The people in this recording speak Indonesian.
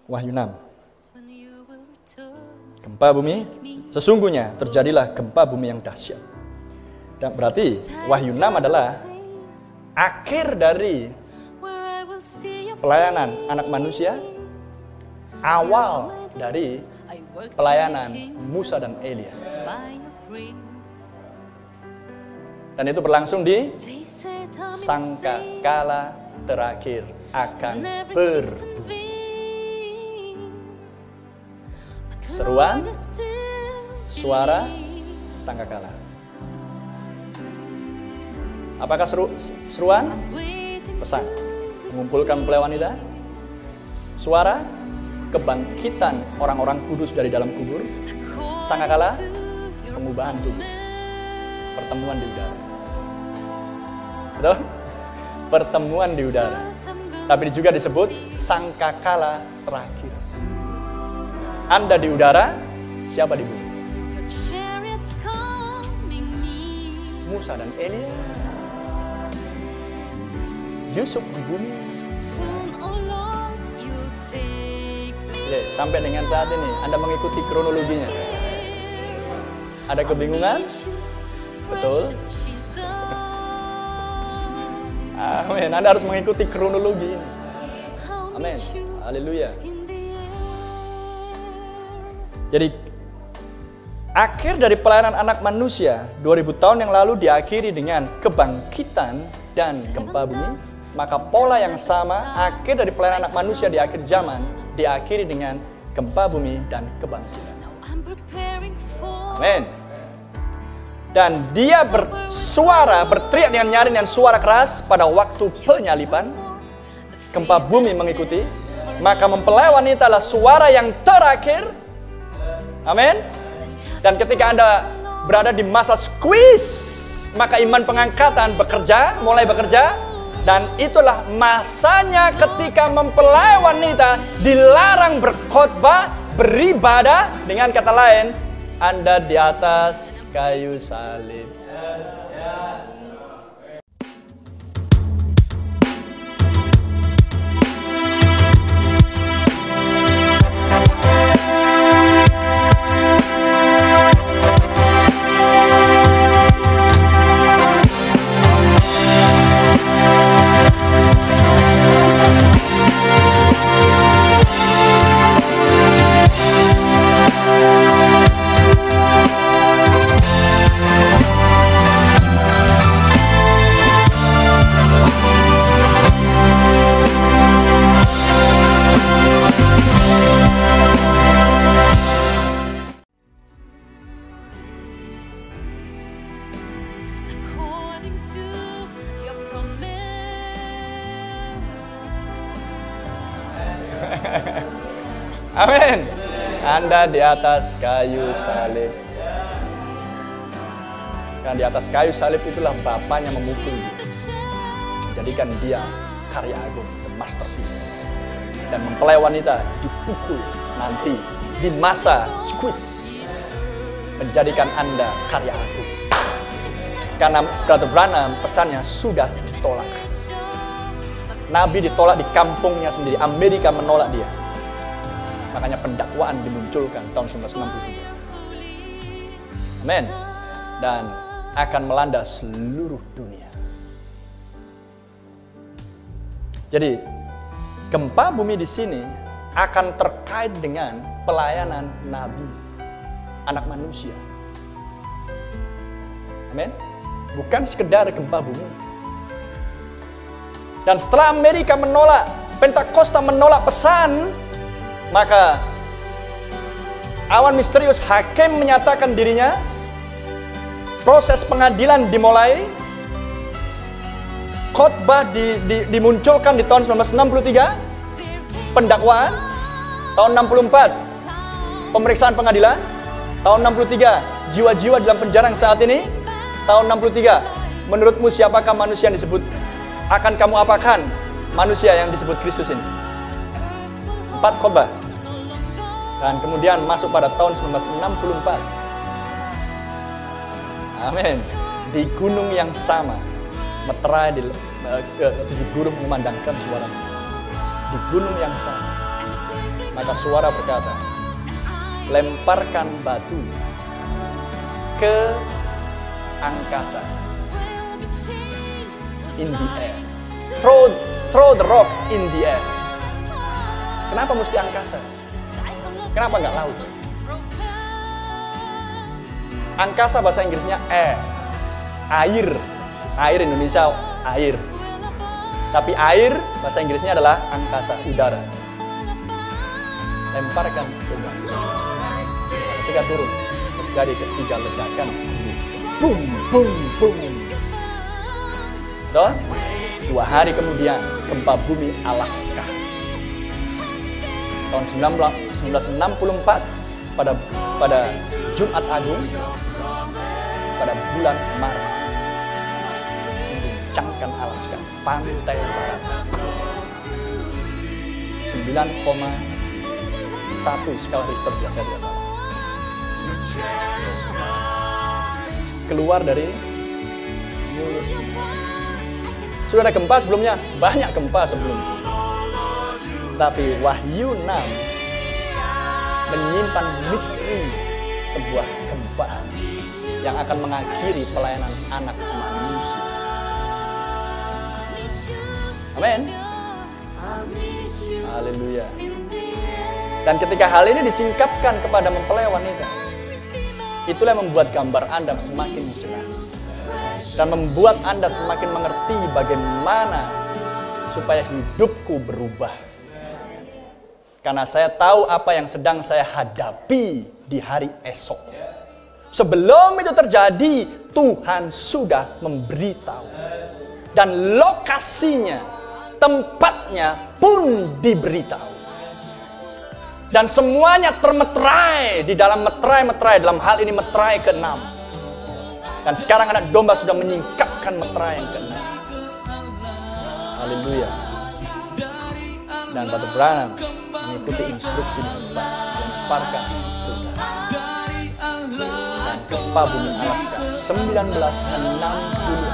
Wahyu 6. Gempa bumi, sesungguhnya terjadilah gempa bumi yang dahsyat. Dan berarti Wahyu 6 adalah akhir dari pelayanan anak manusia, awal dari pelayanan Musa dan Elia. Dan itu berlangsung di sangkakala terakhir akan berbunyi. Seruan, suara, sangkakala. Apakah seruan? Pesan, mengumpulkan mempelai wanita. Suara, kebangkitan orang-orang kudus dari dalam kubur. Sangkakala, pengubahan tubuh. Pertemuan di udara. Betul? Pertemuan di udara. Tapi juga disebut sangkakala terakhir. Anda di udara, siapa di bumi? Musa dan Elia. Yusuf di bumi. Sampai dengan saat ini, Anda mengikuti kronologinya. Ada kebingungan? Betul? Amin. Anda harus mengikuti kronologi ini. Amin. Haleluya. Jadi, akhir dari pelayanan anak manusia 2000 tahun yang lalu diakhiri dengan kebangkitan dan gempa bumi. Maka pola yang sama, akhir dari pelayanan anak manusia di akhir zaman diakhiri dengan gempa bumi dan kebangkitan. Amin. Dan dia bersuara, berteriak dengan nyaring dan suara keras pada waktu penyaliban. Gempa bumi mengikuti. Maka mempelai wanita adalah suara yang terakhir. Amin. Dan ketika Anda berada di masa squeeze, maka iman pengangkatan bekerja, mulai bekerja. Dan itulah masanya ketika mempelai wanita dilarang berkhotbah, beribadah. Dengan kata lain, Anda di atas kayu salib. Amin. Anda di atas kayu salib. Karena di atas kayu salib itulah Bapaknya memukul dia. Menjadikan dia karya agung, the masterpiece. Dan mempelai wanita dipukul nanti di masa squeeze. Menjadikan Anda karya agung. Karena Brother Branham pesannya sudah ditolak. Nabi ditolak di kampungnya sendiri. Amerika menolak dia. Makanya pendakwaan dimunculkan tahun 1963. Amin. Dan akan melanda seluruh dunia. Jadi, gempa bumi di sini akan terkait dengan pelayanan Nabi, anak manusia. Amin. Bukan sekedar gempa bumi. Dan setelah Amerika menolak, Pentakosta menolak pesan, maka awan misterius hakim menyatakan dirinya. Proses pengadilan dimulai. Khotbah dimunculkan di tahun 1963. Pendakwaan tahun 64. Pemeriksaan pengadilan tahun 63. Jiwa-jiwa dalam penjara saat ini tahun 63. Menurutmu siapakah manusia yang disebut? Akan kamu apakan manusia yang disebut Kristus ini? 4 khotbah. Dan kemudian masuk pada tahun 1964. Amin. Di gunung yang sama, meterai di 7 guru mengumandangkan suara. Di gunung yang sama. Maka suara berkata, lemparkan batu ke angkasa. In the air. Throw the rock in the air. Kenapa mesti angkasa? Kenapa nggak laut? Angkasa bahasa Inggrisnya air. Air. Air Indonesia air. Tapi air bahasa Inggrisnya adalah angkasa, udara. Lemparkan ke batu. Ketika turun, terjadi ketiga ledakan. Boom, boom, boom. Betul? 2 hari kemudian, gempa bumi Alaska. Tahun 1964, pada Jumat Agung, pada bulan Maret, mengguncangkan Alaska, pantai barat. 9,1 skala Richter, biasa tidak salah. Keluar dari mulut. Sudah ada gempa sebelumnya? Banyak gempa sebelumnya. Tapi Wahyu 6 menyimpan misteri sebuah gempa yang akan mengakhiri pelayanan anak manusia. Amin. Haleluya. Dan ketika hal ini disingkapkan kepada mempelai wanita, itulah yang membuat gambar Anda semakin jelas. Dan membuat Anda semakin mengerti bagaimana supaya hidupku berubah. Karena saya tahu apa yang sedang saya hadapi di hari esok. Sebelum itu terjadi, Tuhan sudah memberitahu. Dan lokasinya, tempatnya pun diberitahu. Dan semuanya termeterai di dalam meterai-meterai, dalam hal ini meterai ke-6. Dan sekarang anak domba sudah menyingkapkan meterai yang ke-6. Haleluya. Dan Batu Branham mengikuti instruksi dengan baik, lemparkan udara. Dan gempa bumi Alaska 1964